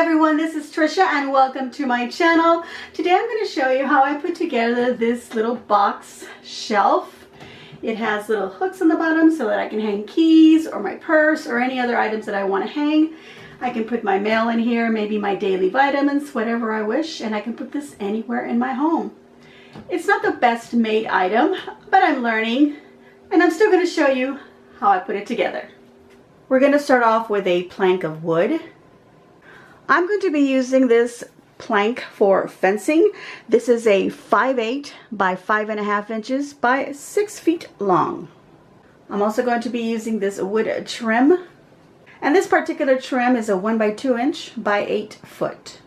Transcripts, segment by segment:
everyone, this is Trisha and welcome to my channel. Today I'm going to show you how I put together this little box shelf. It has little hooks on the bottom so that I can hang keys or my purse or any other items that I want to hang. I can put my mail in here, maybe my daily vitamins, whatever I wish, and I can put this anywhere in my home. It's not the best made item, but I'm learning and I'm still going to show you how I put it together. We're going to start off with a plank of wood. I'm going to be using this plank for fencing. This is a 5/8 by 5.5 inches by 6 feet long. I'm also going to be using this wood trim. And this particular trim is a 1 by 2 inch by 8 foot.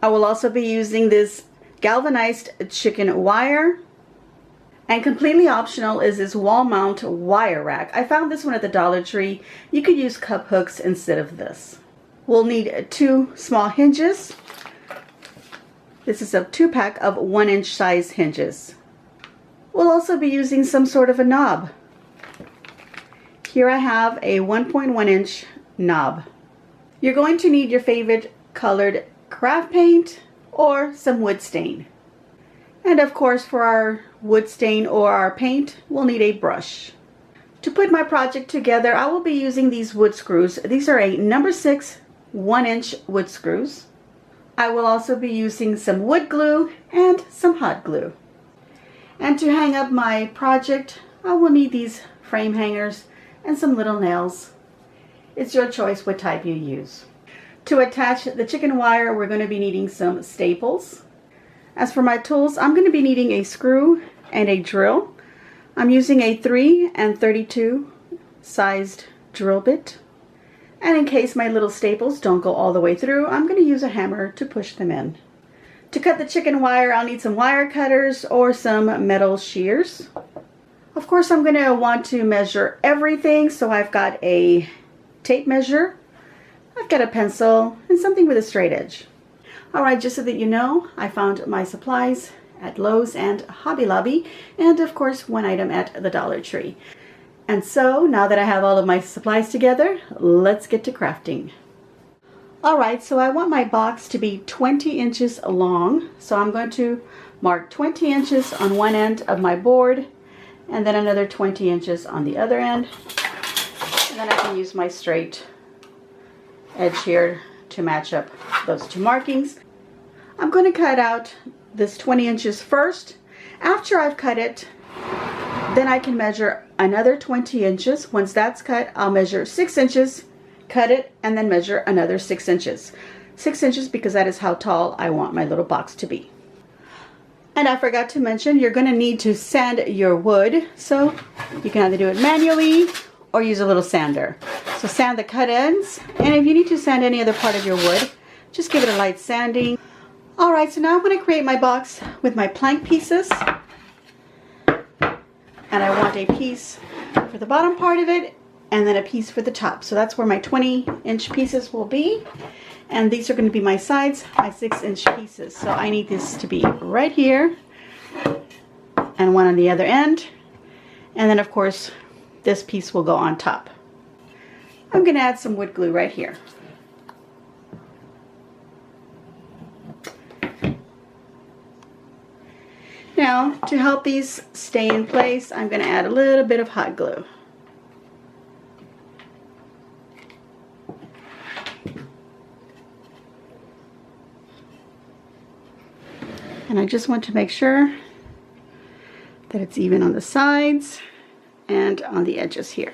I will also be using this galvanized chicken wire. And completely optional is this wall mount wire rack. I found this one at the Dollar Tree. You could use cup hooks instead of this. We'll need 2 small hinges. This is a 2-pack of 1-inch size hinges. We'll also be using some sort of a knob. Here I have a 1.1 inch knob. You're going to need your favorite colored craft paint or some wood stain. And of course, for our wood stain or our paint, we'll need a brush. To put my project together, I will be using these wood screws. These are a number 6 1-inch wood screws. I will also be using some wood glue and some hot glue. And to hang up my project, I will need these frame hangers and some little nails. It's your choice what type you use. To attach the chicken wire, we're going to be needing some staples. As for my tools, I'm going to be needing a screw and a drill. I'm using a 3 and 32 sized drill bit. And in case my little staples don't go all the way through, I'm going to use a hammer to push them in. To cut the chicken wire, I'll need some wire cutters or some metal shears. Of course, I'm going to want to measure everything, so I've got a tape measure, I've got a pencil, and something with a straight edge. Alright, just so that you know, I found my supplies at Lowe's and Hobby Lobby, and of course one item at the Dollar Tree. And so, now that I have all of my supplies together, let's get to crafting. Alright, so I want my box to be 20 inches long, so I'm going to mark 20 inches on one end of my board, and then another 20 inches on the other end. And then I can use my straight edge here to match up those 2 markings. I'm going to cut out this 20 inches first. After I've cut it, then I can measure another 20 inches. Once that's cut, I'll measure 6 inches, cut it, and then measure another 6 inches. 6 inches because that is how tall I want my little box to be. And I forgot to mention, you're going to need to sand your wood. So you can either do it manually or use a little sander. So sand the cut ends. And if you need to sand any other part of your wood, just give it a light sanding. Alright, so now I'm going to create my box with my plank pieces. And I want a piece for the bottom part of it and then a piece for the top. So that's where my 20-inch pieces will be. And these are going to be my sides, my 6-inch pieces. So I need this to be right here and one on the other end. And then of course this piece will go on top. I'm going to add some wood glue right here. Now, to help these stay in place, I'm going to add a little bit of hot glue. And I just want to make sure that it's even on the sides and on the edges here.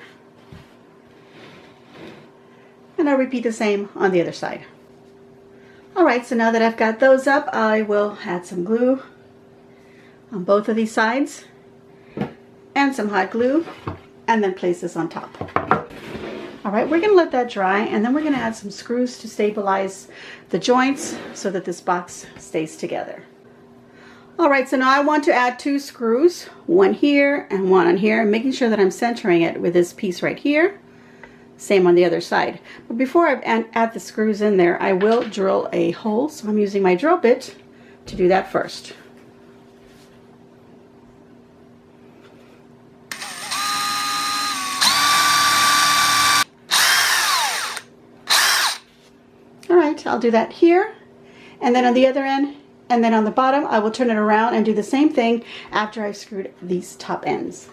And I'll repeat the same on the other side. Alright, so now that I've got those up, I will add some glue on both of these sides and some hot glue and then place this on top. Alright, we're going to let that dry and then we're going to add some screws to stabilize the joints so that this box stays together. Alright, so now I want to add 2 screws, one here and one on here, making sure that I'm centering it with this piece right here. Same on the other side. But before I add the screws in there, I will drill a hole, so I'm using my drill bit to do that first. I'll do that here, and then on the other end, and then on the bottom I will turn it around and do the same thing after I've screwed these top ends.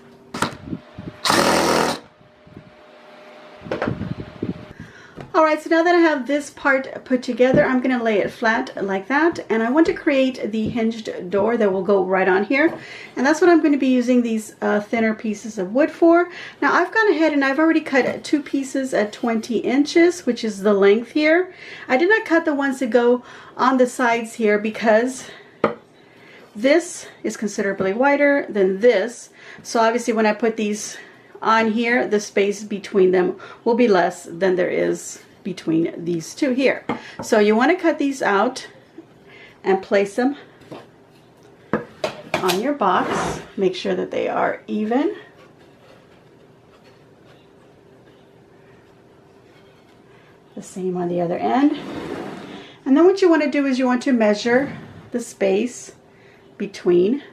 Alright, so now that I have this part put together, I'm going to lay it flat like that, and I want to create the hinged door that will go right on here, and that's what I'm going to be using these thinner pieces of wood for. Now I've gone ahead and I've already cut 2 pieces at 20 inches, which is the length here. I did not cut the ones that go on the sides here because this is considerably wider than this, so obviously when I put these on here, the space between them will be less than there is between these two here. So you want to cut these out and place them on your box. Make sure that they are even. The same on the other end. And then what you want to do is you want to measure the space between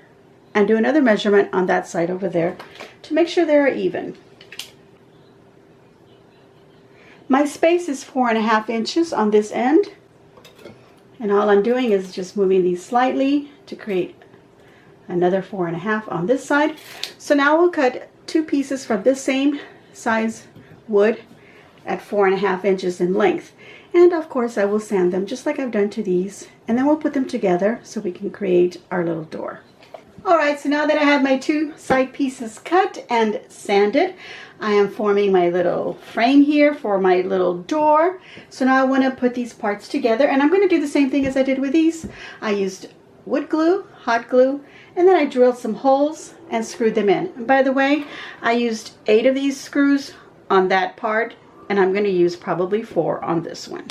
and do another measurement on that side over there to make sure they are even. My space is 4.5 inches on this end, and all I'm doing is just moving these slightly to create another 4.5 on this side. So now we'll cut 2 pieces from this same size wood at 4.5 inches in length, and of course I will sand them just like I've done to these, and then we'll put them together so we can create our little door. Alright, so now that I have my 2 side pieces cut and sanded, I am forming my little frame here for my little door. So now I want to put these parts together, and I'm going to do the same thing as I did with these. I used wood glue, hot glue, and then I drilled some holes and screwed them in. And by the way, I used 8 of these screws on that part, and I'm going to use probably 4 on this one.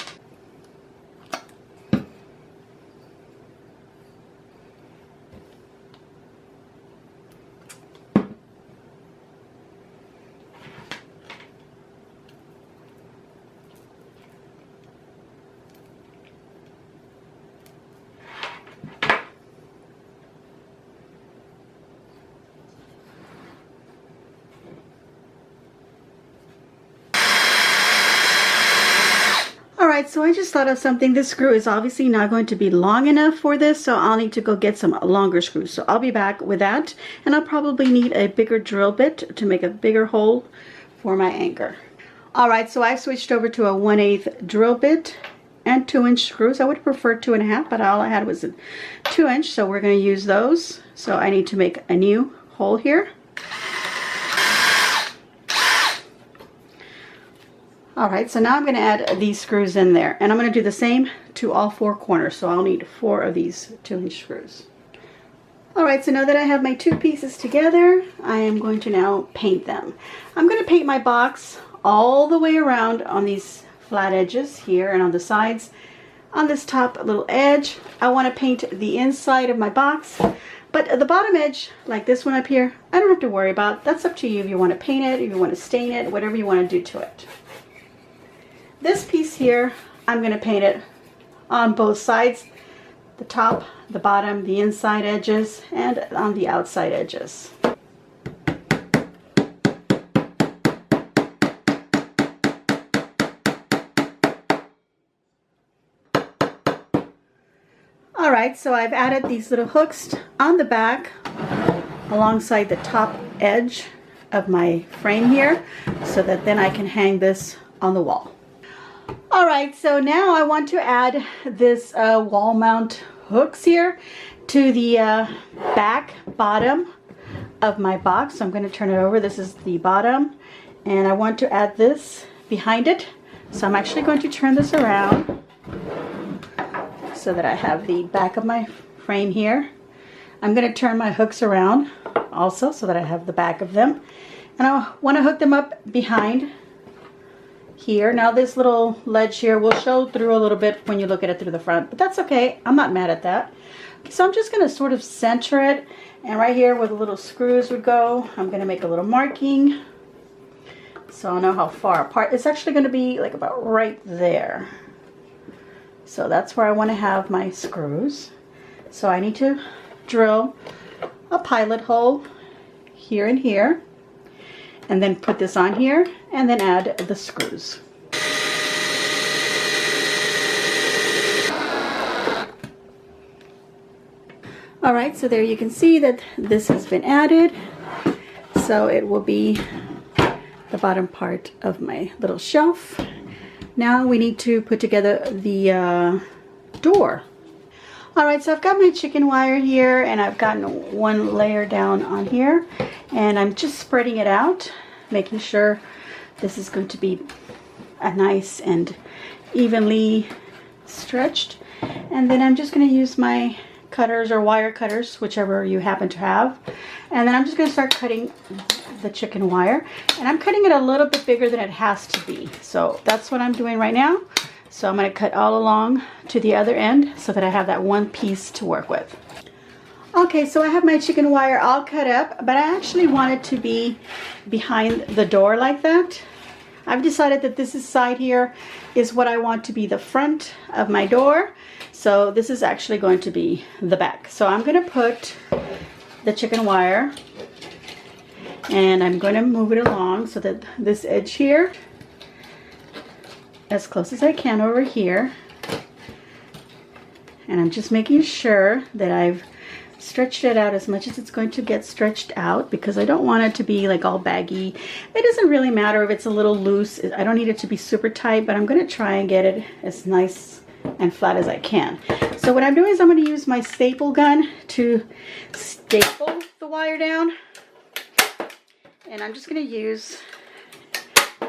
Alright, so I just thought of something. This screw is obviously not going to be long enough for this, so I'll need to go get some longer screws. So I'll be back with that, and I'll probably need a bigger drill bit to make a bigger hole for my anchor. Alright, so I switched over to a 1/8 drill bit and 2-inch screws. I would prefer 2.5, but all I had was a 2-inch, so we're going to use those. So I need to make a new hole here. Alright, so now I'm going to add these screws in there, and I'm going to do the same to all 4 corners, so I'll need 4 of these 2-inch screws. Alright, so now that I have my 2 pieces together, I am going to now paint them. I'm going to paint my box all the way around on these flat edges here and on the sides. On this top little edge, I want to paint the inside of my box, but the bottom edge, like this one up here, I don't have to worry about. That's up to you if you want to paint it, if you want to stain it, whatever you want to do to it. This piece here, I'm going to paint it on both sides, the top, the bottom, the inside edges, and on the outside edges. Alright, so I've added these little hooks on the back alongside the top edge of my frame here, so that then I can hang this on the wall. Alright, so now I want to add this wall mount hooks here to the back bottom of my box. So I'm going to turn it over. This is the bottom, and I want to add this behind it. So I'm actually going to turn this around so that I have the back of my frame here. I'm going to turn my hooks around also so that I have the back of them, and I want to hook them up behind here. Now this little ledge here will show through a little bit when you look at it through the front, but that's okay. I'm not mad at that. So I'm just going to sort of center it, and right here where the little screws would go, I'm going to make a little marking so I'll know how far apart. It's actually going to be like about right there. So that's where I want to have my screws. So I need to drill a pilot hole here and here, and then put this on here, and then add the screws. All right, so there you can see that this has been added. So it will be the bottom part of my little shelf. Now we need to put together the door. All right, so I've got my chicken wire here, and I've gotten one layer down on here, and I'm just spreading it out, making sure this is going to be a nice and evenly stretched. And then I'm just going to use my cutters or wire cutters, whichever you happen to have, and then I'm just going to start cutting the chicken wire, and I'm cutting it a little bit bigger than it has to be. So that's what I'm doing right now. So I'm going to cut all along to the other end so that I have that one piece to work with. Okay, so I have my chicken wire all cut up, but I actually want it to be behind the door like that. I've decided that this side here is what I want to be the front of my door. So this is actually going to be the back. So I'm going to put the chicken wire, and I'm going to move it along so that this edge here, as close as I can over here. And I'm just making sure that I've stretched it out as much as it's going to get stretched out, because I don't want it to be like all baggy. It doesn't really matter if it's a little loose. I don't need it to be super tight, but I'm going to try and get it as nice and flat as I can. So what I'm doing is I'm going to use my staple gun to staple the wire down, and I'm just going to use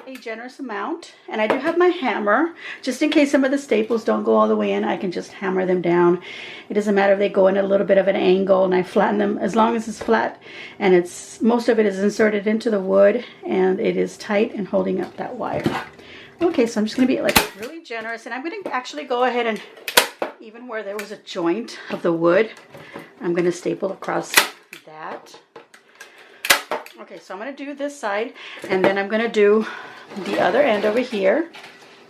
a generous amount, and I do have my hammer just in case some of the staples don't go all the way in. I can just hammer them down. It doesn't matter if they go in a little bit of an angle, and I flatten them, as long as it's flat and it's most of it is inserted into the wood and it is tight and holding up that wire. Okay, so I'm just going to be like really generous, and I'm going to actually go ahead and, even where there was a joint of the wood, I'm going to staple across that. Okay, so I'm going to do this side, and then I'm going to do the other end over here.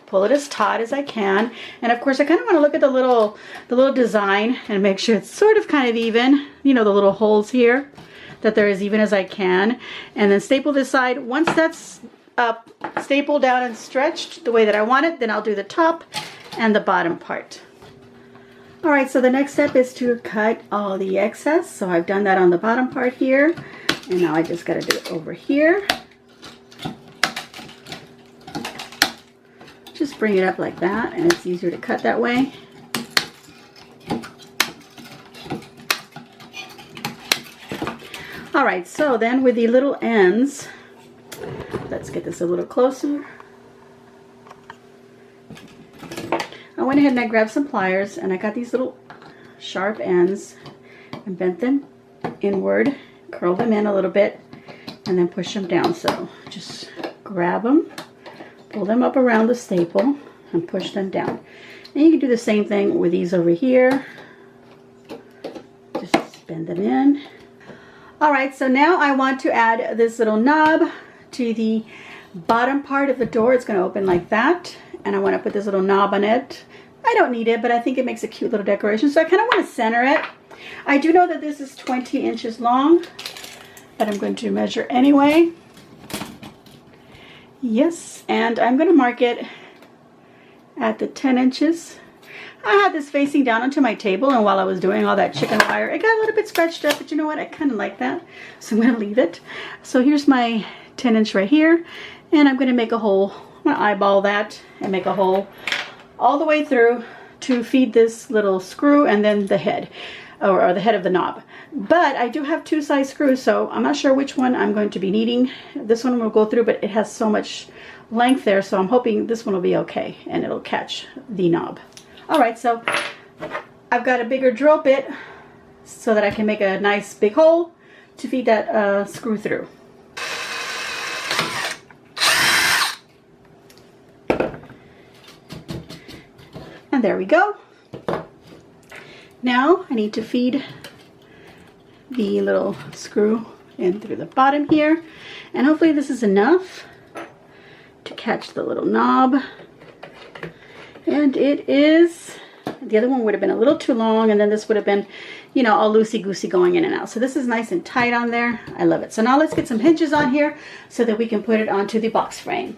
Pull it as taut as I can, and of course I kind of want to look at the little design and make sure it's sort of kind of even. You know, the little holes here, that they're as even as I can, and then staple this side. Once that's up, stapled down and stretched the way that I want it, then I'll do the top and the bottom part. All right, so the next step is to cut all the excess. So I've done that on the bottom part here, and now I just got to do it over here. Just bring it up like that, and it's easier to cut that way. All right, so then with the little ends, let's get this a little closer. I went ahead and I grabbed some pliers, and I got these little sharp ends and bent them inward, curl them in a little bit, and then push them down. So just grab them, pull them up around the staple, and push them down. And you can do the same thing with these over here. Just bend them in. All right, so now I want to add this little knob to the bottom part of the door. It's going to open like that, and I want to put this little knob on it. I don't need it, but I think it makes a cute little decoration, so I kind of want to center it. I do know that this is 20 inches long, but I'm going to measure anyway. Yes, and I'm going to mark it at the 10 inches. I had this facing down onto my table, and while I was doing all that chicken wire, it got a little bit scratched up, but you know what? I kind of like that, so I'm going to leave it. So here's my 10-inch right here, and I'm going to make a hole. I'm going to eyeball that and make a hole all the way through to feed this little screw and then the head, or the head of the knob. But I do have two size screws, so I'm not sure which one I'm going to be needing. This one will go through, but it has so much length there, so I'm hoping this one will be okay and it'll catch the knob. All right, so I've got a bigger drill bit so that I can make a nice big hole to feed that screw through. And there we go. Now I need to feed the little screw in through the bottom here, and hopefully this is enough to catch the little knob. And it is. The other one would have been a little too long, and then this would have been, you know, all loosey-goosey going in and out. So this is nice and tight on there. I love it. So now let's get some hinges on here so that we can put it onto the box frame.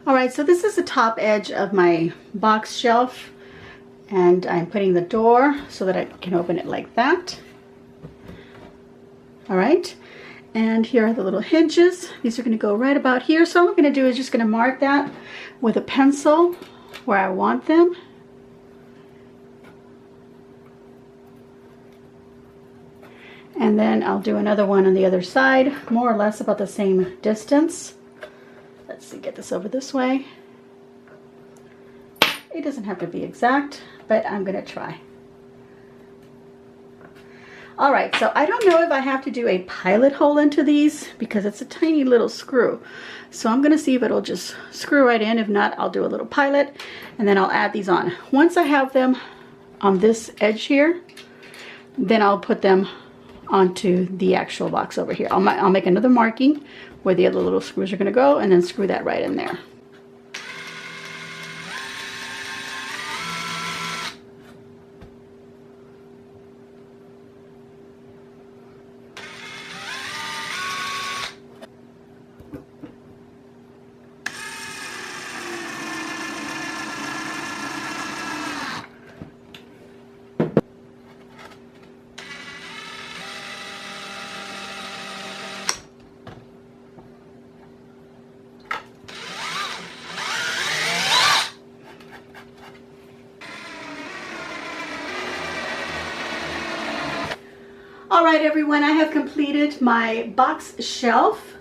All right, so this is the top edge of my box shelf, And I'm putting the door so that I can open it like that. All right, and here are the little hinges. These are going to go right about here. So what I'm going to do is just going to mark that with a pencil where I want them. And then I'll do another one on the other side, more or less about the same distance. Let's see, get this over this way. It doesn't have to be exact, but I'm going to try. All right, so I don't know if I have to do a pilot hole into these because it's a tiny little screw. So I'm going to see if it'll just screw right in. If not, I'll do a little pilot and then I'll add these on. Once I have them on this edge here, then I'll put them onto the actual box over here. I'll make another marking where the other little screws are going to go and then screw that right in there. All right, everyone, I have completed my box shelf.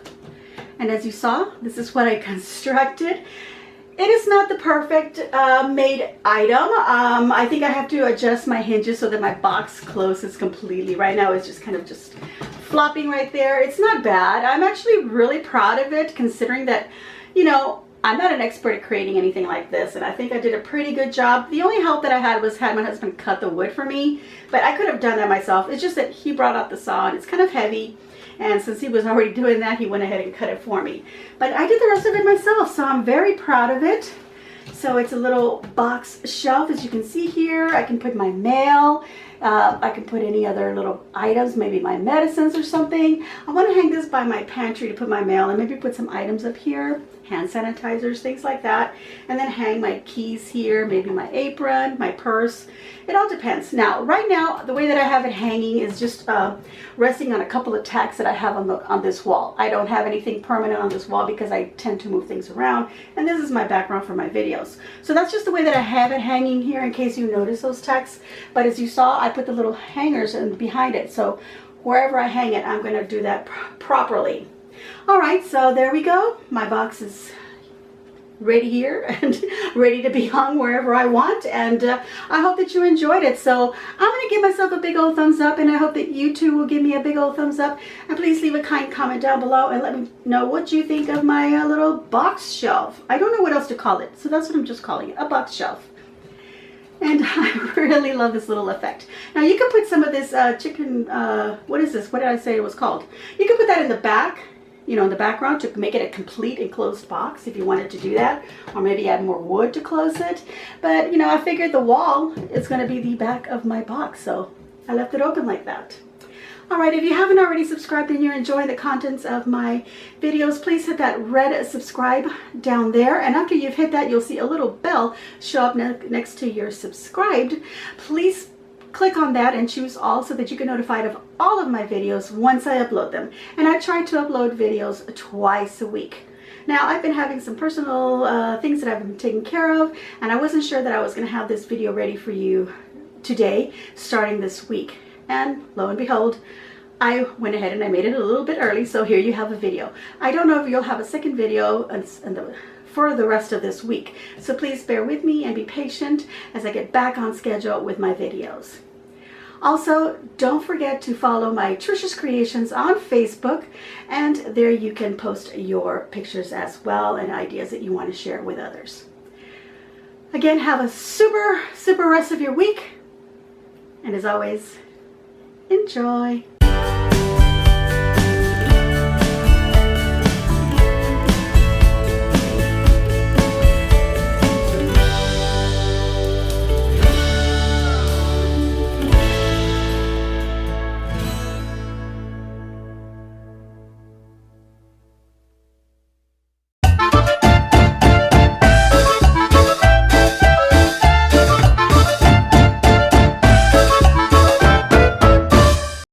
And as you saw, this is what I constructed. It is not the perfect made item. I think I have to adjust my hinges so that my box closes completely. Right now it's just kind of just flopping right there. It's not bad. I'm actually really proud of it considering that, you know, I'm not an expert at creating anything like this, and I think I did a pretty good job. The only help that I had was had my husband cut the wood for me, but I could have done that myself. It's just that he brought out the saw and it's kind of heavy, and since he was already doing that, he went ahead and cut it for me. But I did the rest of it myself, so I'm very proud of it. So it's a little box shelf, as you can see here. I can put my mail. I can put any other little items, maybe my medicines or something. I want to hang this by my pantry to put my mail and maybe put some items up here, hand sanitizers, things like that. And then hang my keys here, maybe my apron, my purse. It all depends. Now, right now, the way that I have it hanging is just resting on a couple of tacks that I have on this wall. I don't have anything permanent on this wall because I tend to move things around. And this is my background for my videos. So that's just the way that I have it hanging here in case you notice those tacks. But as you saw, I put the little hangers in behind it. So wherever I hang it, I'm going to do that properly. All right, so there we go. My box is ready here and ready to be hung wherever I want, and I hope that you enjoyed it. So I'm going to give myself a big old thumbs up, and I hope that you too will give me a big old thumbs up, and please leave a kind comment down below and let me know what you think of my little box shelf. I don't know what else to call it, so that's what I'm just calling it, a box shelf. And I really love this little effect. Now you can put some of this chicken, what is this? What did I say it was called? You can put that in the back, you know, in the background to make it a complete enclosed box if you wanted to do that, or maybe add more wood to close it. But, you know, I figured the wall is going to be the back of my box, so I left it open like that. All right, if you haven't already subscribed and you're enjoying the contents of my videos, please hit that red subscribe down there. And after you've hit that, you'll see a little bell show up next to your subscribed. Please click on that and choose all so that you get notified of all of my videos once I upload them. And I try to upload videos twice a week. Now, I've been having some personal things that I've been taking care of, and I wasn't sure that I was going to have this video ready for you today, starting this week. And lo and behold, I went ahead and I made it a little bit early, so here you have a video. I don't know if you'll have a second video for the rest of this week, so please bear with me and be patient as I get back on schedule with my videos. Also, don't forget to follow my Trisha's Creations on Facebook, and there you can post your pictures as well and ideas that you want to share with others. Again, have a super rest of your week, and as always, enjoy.